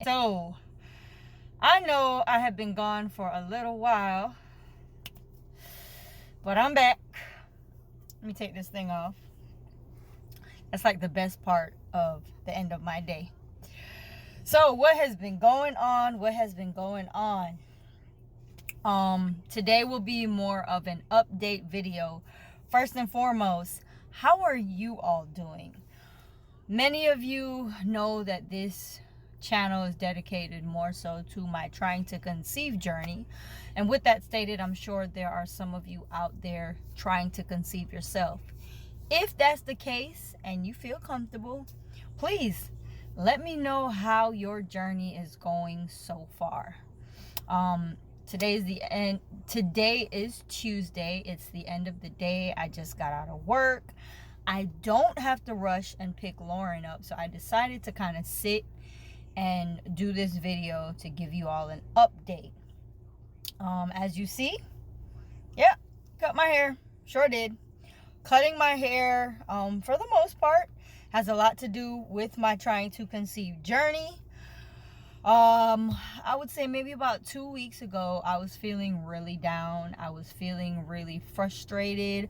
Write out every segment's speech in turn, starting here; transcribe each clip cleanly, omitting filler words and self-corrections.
So, I know I have been gone for a little while, but I'm back. Let me take this thing off. That's like the best part of the end of my day. So, what has been going on? Today will be more of an update video. First and foremost, how are you all doing? Many of you know that this channel is dedicated more so to my trying to conceive journey. And with that stated, I'm sure there are some of you out there trying to conceive yourself. If that's the case and you feel comfortable, please let me know how your journey is going so far. Today is Tuesday. It's the end of the day. I just got out of work. I don't have to rush and pick Lauren up, so I decided to kind of sit and do this video to give you all an update. As you see, yeah, cut my hair. Sure did. Cutting my hair, for the most part, has a lot to do with my trying to conceive journey. I would say maybe about 2 weeks ago, I was feeling really down. I was feeling really frustrated.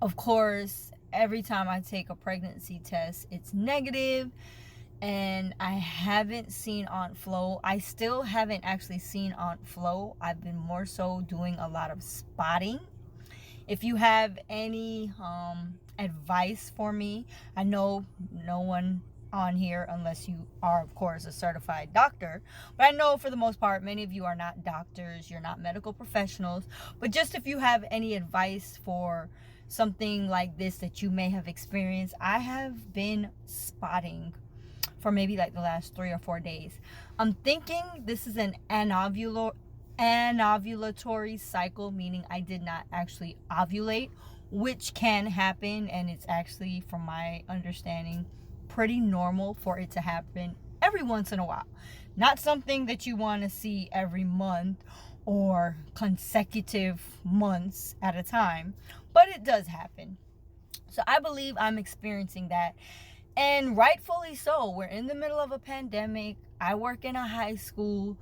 Of course, every time I take a pregnancy test, it's negative, and I haven't seen Aunt Flo. I still haven't actually seen Aunt Flo. I've been more so doing a lot of spotting. If you have any advice for me, I know no one on here unless you are, of course, a certified doctor, but I know for the most part many of you are not doctors, you're not medical professionals, but just if you have any advice for something like this that you may have experienced. I have been spotting for maybe like the last 3 or 4 days. I'm thinking this is an anovulatory cycle, meaning I did not actually ovulate, which can happen, and it's actually, from my understanding, pretty normal for it to happen every once in a while. Not something that you want to see every month or consecutive months at a time, but it does happen. So I believe I'm experiencing that, and rightfully so. We're in the middle of a pandemic. I work in a high school.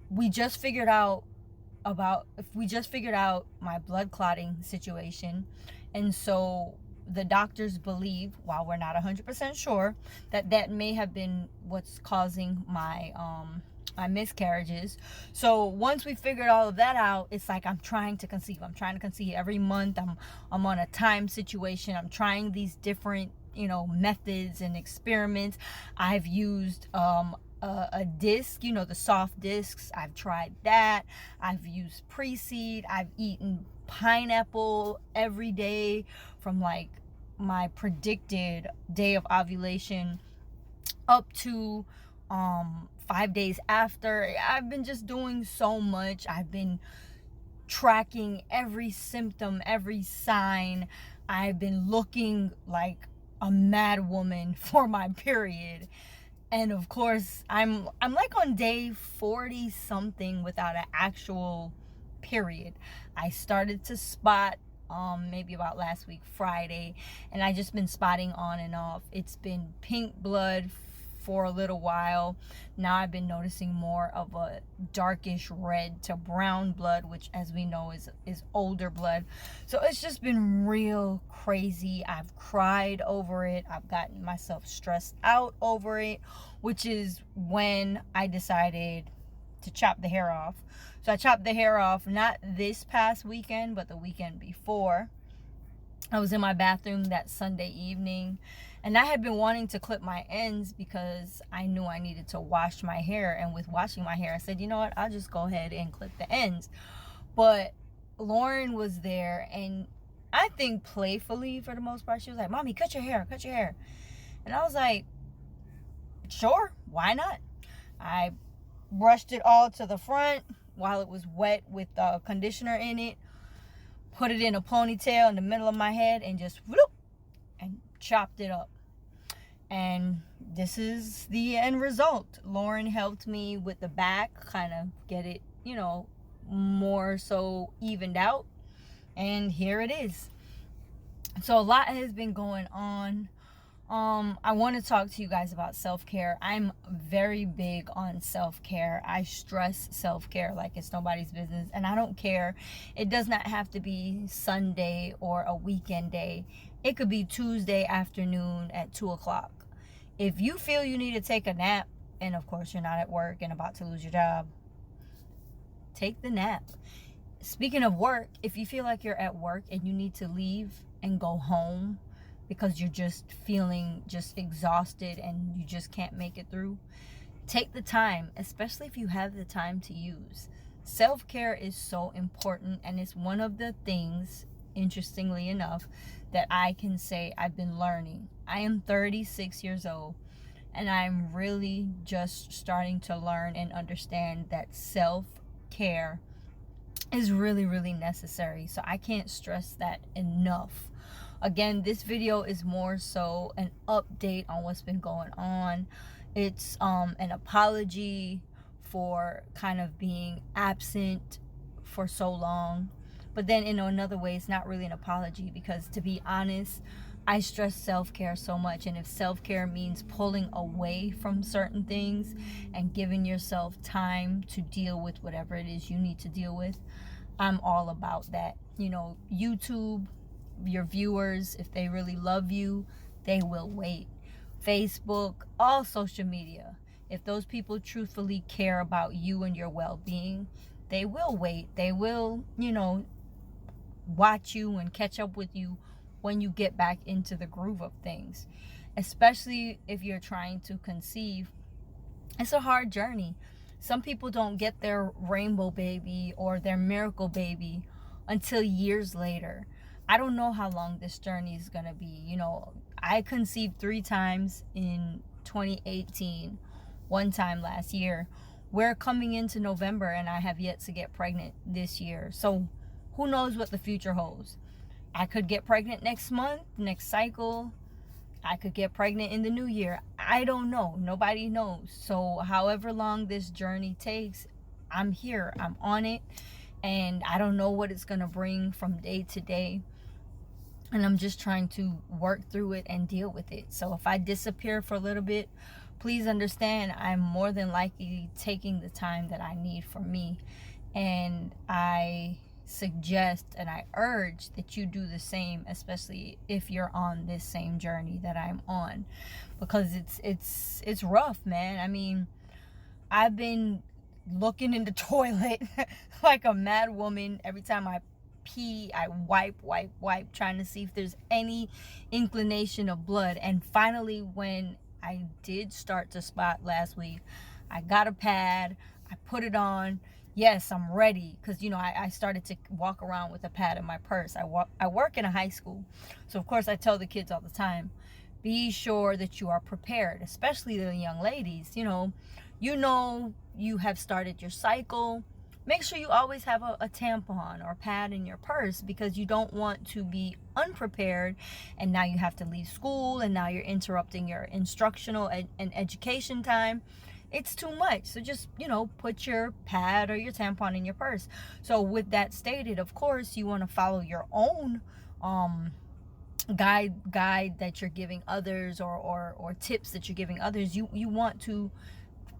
We just figured out my blood clotting situation, and so the doctors believe, while we're not 100% sure, that may have been what's causing my miscarriages. So once we figured all of that out, it's like I'm trying to conceive every month. I'm on a time situation. I'm trying these different methods and experiments. I've used a disc, the soft discs. I've tried that. I've used pre-seed. I've eaten pineapple every day from like my predicted day of ovulation up to 5 days after. I've been just doing so much. I've been tracking every symptom, every sign. I've been looking like a mad woman for my period. And of course, I'm like on day 40 something without an actual period. I started to spot maybe about last week Friday, and I just been spotting on and off. It's been pink blood for a little while. Now I've been noticing more of a darkish red to brown blood, which, as we know, is older blood. So it's just been real crazy. I've cried over it. I've gotten myself stressed out over it, which is when I decided to chop the hair off. So I chopped the hair off not this past weekend, but the weekend before. I was in my bathroom that Sunday evening, and I had been wanting to clip my ends because I knew I needed to wash my hair. And with washing my hair, I said, you know what, I'll just go ahead and clip the ends. But Lauren was there, and I think playfully, for the most part, she was like, Mommy, cut your hair. And I was like, sure, why not? I brushed it all to the front while it was wet with conditioner in it, put it in a ponytail in the middle of my head, and just whoop, and chopped it up. And this is the end result. Lauren helped me with the back, kind of get it, more so evened out. And here it is. So a lot has been going on. I want to talk to you guys about self-care. I'm very big on self-care. I stress self-care like it's nobody's business, and I don't care. It does not have to be Sunday or a weekend day. It could be Tuesday afternoon at 2 o'clock. If you feel you need to take a nap, and of course you're not at work and about to lose your job, take the nap. Speaking of work, if you feel like you're at work and you need to leave and go home because you're just feeling just exhausted and you just can't make it through, take the time, especially if you have the time to use. Self-care is so important, and it's one of the things, interestingly enough, that I can say I've been learning. I am 36 years old, and I'm really just starting to learn and understand that self-care is really, really necessary. So I can't stress that enough. Again, this video is more so an update on what's been going on. It's an apology for kind of being absent for so long. But then in another way, it's not really an apology, because to be honest, I stress self-care so much. And if self-care means pulling away from certain things and giving yourself time to deal with whatever it is you need to deal with, I'm all about that. You know, YouTube, your viewers, if they really love you, they will wait. Facebook, all social media, if those people truthfully care about you and your well-being, they will wait. They will, watch you and catch up with you when you get back into the groove of things. Especially if you're trying to conceive, it's a hard journey. Some people don't get their rainbow baby or their miracle baby until years later. I don't know how long this journey is going to be. I conceived 3 times in 2018, 1 time last year. We're coming into November and I have yet to get pregnant this year. So who knows what the future holds? I could get pregnant next month, next cycle. I could get pregnant in the new year. I don't know. Nobody knows. So however long this journey takes, I'm here. I'm on it. And I don't know what it's going to bring from day to day. And I'm just trying to work through it and deal with it. So if I disappear for a little bit, please understand I'm more than likely taking the time that I need for me. And I suggest and I urge that you do the same, especially if you're on this same journey that I'm on, because it's rough, man. I mean, I've been looking in the toilet like a mad woman. Every time I pee, I wipe, trying to see if there's any inclination of blood. And finally, when I did start to spot last week, I got a pad, I put it on. Yes, I'm ready, because I started to walk around with a pad in my purse. I work in a high school, so of course I tell the kids all the time, be sure that you are prepared, especially the young ladies. You have started your cycle. Make sure you always have a tampon or pad in your purse, because you don't want to be unprepared and now you have to leave school and now you're interrupting your instructional and education time. It's too much. So just, put your pad or your tampon in your purse. So with that stated, of course, you want to follow your own guide that you're giving others, or tips that you're giving others. You want to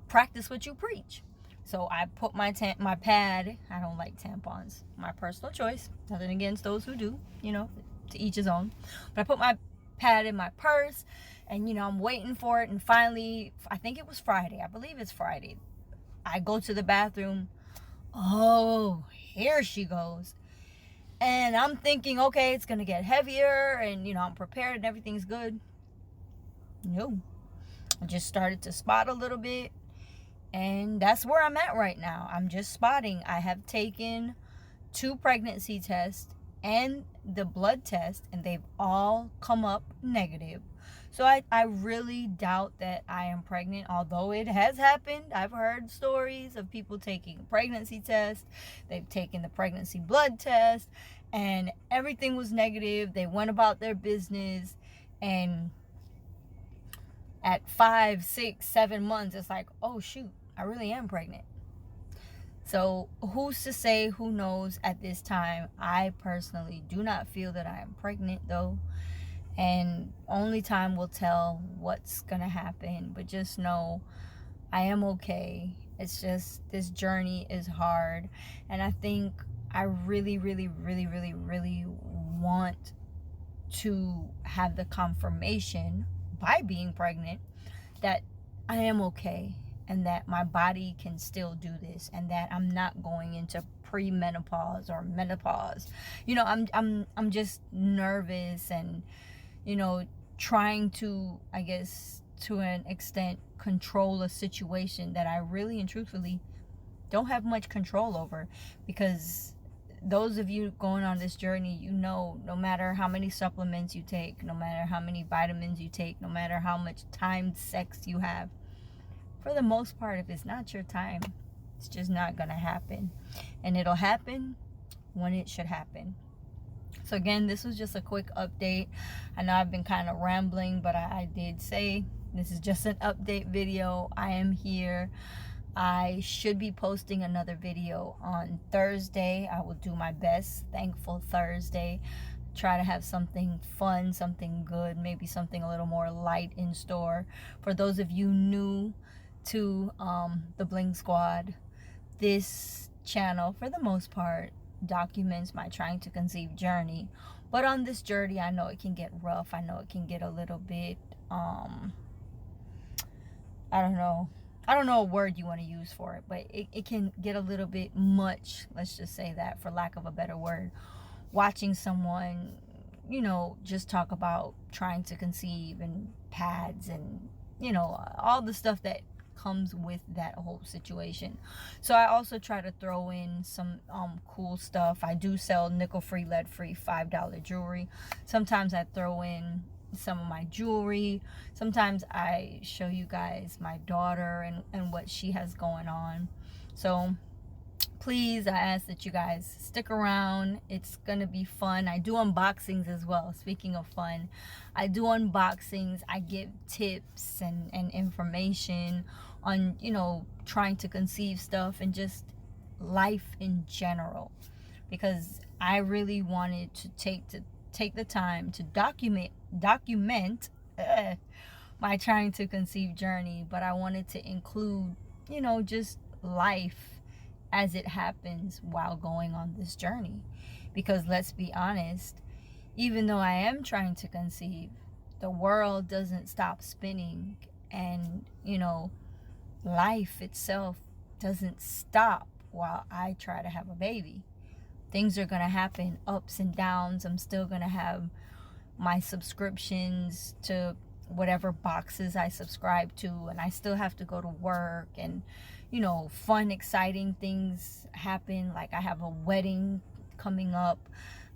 practice what you preach. So I put my pad, I don't like tampons, my personal choice, nothing against those who do, to each his own. But I put my pad in my purse, and I'm waiting for it. And finally, I think it was Friday, I believe it's Friday, I go to the bathroom. Oh, here she goes. And I'm thinking, okay, it's gonna get heavier, and I'm prepared and everything's good. No, I just started to spot a little bit. And that's where I'm at right now. I'm just spotting. I have taken 2 pregnancy tests and the blood test, and they've all come up negative. So I really doubt that I am pregnant, although it has happened. I've heard stories of people taking a pregnancy test. They've taken the pregnancy blood test, and everything was negative. They went about their business, and at 5, 6, 7 months, it's like, oh shoot, I really am pregnant. So who's to say? Who knows? At this time, I personally do not feel that I am pregnant, though. And only time will tell what's gonna happen. But just know I am okay. It's just this journey is hard. And I think I really, really, really, really, really want to have the confirmation by being pregnant that I am okay and that my body can still do this and that I'm not going into premenopause or menopause. I'm just nervous and trying to, I guess, to an extent, control a situation that I really and truthfully don't have much control over. Because those of you going on this journey, no matter how many supplements you take, no matter how many vitamins you take, no matter how much timed sex you have, for the most part, if it's not your time, it's just not gonna happen. And it'll happen when it should happen. So again, this was just a quick update. I know I've been kind of rambling, but I did say this is just an update video. I am here. I should be posting another video on Thursday. I will do my best. Thankful Thursday. Try to have something fun, something good, maybe something a little more light in store. For those of you new to the Bling Squad, this channel, for the most part, documents my trying to conceive journey. But on this journey, I know it can get rough. I know it can get a little bit, I don't know a word you want to use for it, but it can get a little bit much, let's just say that, for lack of a better word. Watching someone, just talk about trying to conceive and pads and, all the stuff that comes with that whole situation. So I also try to throw in some cool stuff. I do sell nickel-free, lead-free $5 jewelry. Sometimes I throw in some of my jewelry. Sometimes I show you guys my daughter and what she has going on. So please, I ask that you guys stick around. It's gonna be fun. I do unboxings as well. Speaking of fun, I do unboxings. I give tips and information on trying to conceive stuff and just life in general, because I really wanted to take the time to document my trying to conceive journey. But I wanted to include just life as it happens while going on this journey. Because let's be honest, even though I am trying to conceive, the world doesn't stop spinning, and life itself doesn't stop while I try to have a baby. Things are gonna happen, ups and downs. I'm still gonna have my subscriptions to whatever boxes I subscribe to, and I still have to go to work, and fun, exciting things happen. Like, I have a wedding coming up.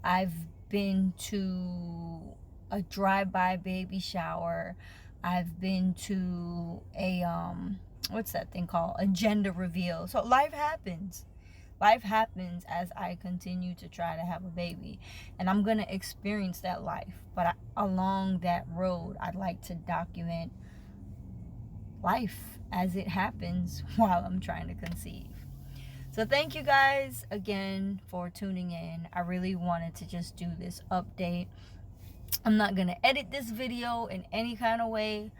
I've been to a drive-by baby shower. I've been to a what's that thing called, a gender reveal. So life happens as I continue to try to have a baby, and I'm gonna experience that life. But along that road, I'd like to document life as it happens while I'm trying to conceive. So thank you guys again for tuning in. I really wanted to just do this update. I'm not gonna edit this video in any kind of way.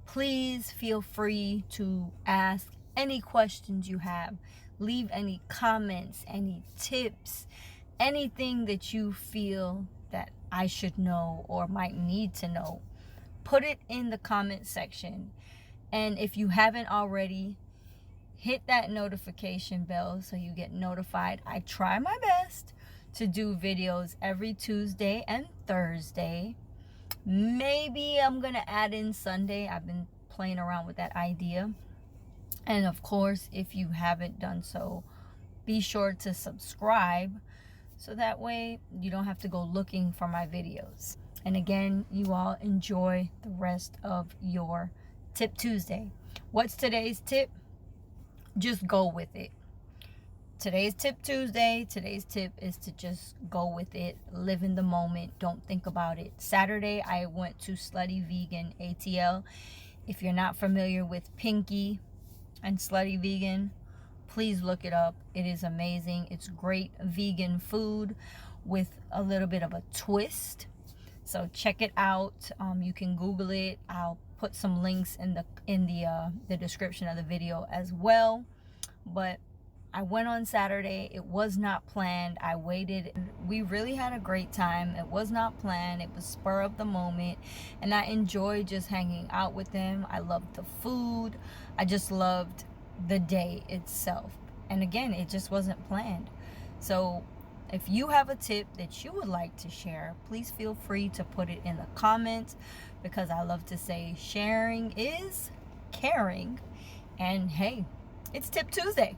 Please feel free to ask any questions you have. Leave any comments, any tips, anything that you feel that I should know or might need to know. Put it in the comment section. And if you haven't already, hit that notification bell so you get notified. I try my best to do videos every Tuesday and Thursday. Maybe I'm gonna add in Sunday. I've been playing around with that idea. And of course, if you haven't done so, be sure to subscribe so that way you don't have to go looking for my videos. And again, you all enjoy the rest of your Tip Tuesday. What's today's tip? Just go with it. Today's Tip Tuesday. Today's tip is to just go with it. Live in the moment. Don't think about it. Saturday, I went to Slutty Vegan ATL. If you're not familiar with Pinky and Slutty Vegan, please look it up. It is amazing. It's great vegan food with a little bit of a twist. So check it out. You can Google it. I'll put some links in the description of the video as well. But I went on Saturday. It was not planned. I waited. We really had a great time. It was not planned. It was spur of the moment. And I enjoyed just hanging out with them. I loved the food. I just loved the day itself. And again, it just wasn't planned. So if you have a tip that you would like to share, please feel free to put it in the comments, because I love to say sharing is caring. And hey, it's Tip Tuesday.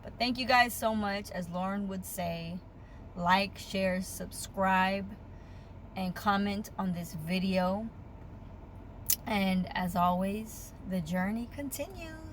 But thank you guys so much. As Lauren would say, like, share, subscribe, and comment on this video. And as always, the journey continues.